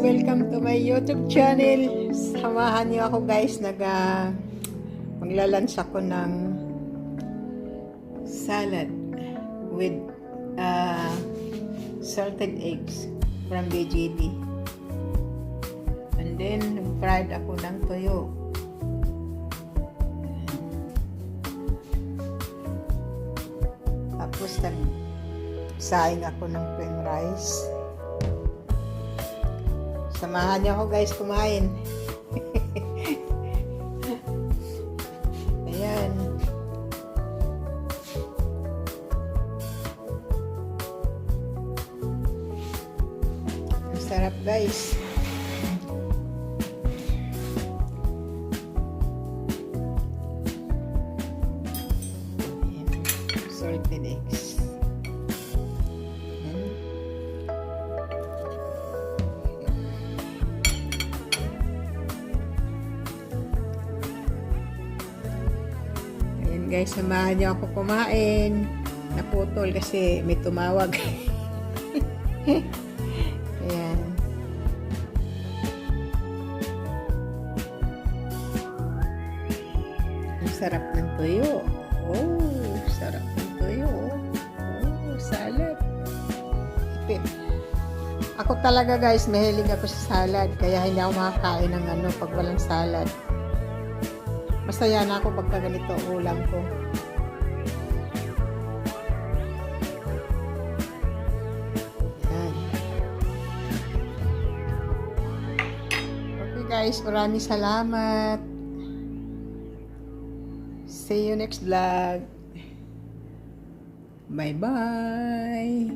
welcome to my YouTube channel. Samahan niyo ako guys, maglalunch ako ng salad with salted eggs from BJD. And then, fried ako ng toyo. Tapos, nagsaing ako ng plain rice. Samahan niyo ako guys kumain. Ayan. Ang sarap guys. Ayan. Salted eggs. Guys, samahan niyo ako kumain. Naputol kasi may tumawag. Ayan. Ang sarap ng tuyo. Oh, sarap ng tuyo. Oh, salad. Ako talaga guys, mahilig ako sa salad. Kaya hindi ako makakain ng pag walang salad. Masaya na ako pagka ganito ulam ko. Yan. Okay guys, maraming salamat. See you next vlog. Bye bye.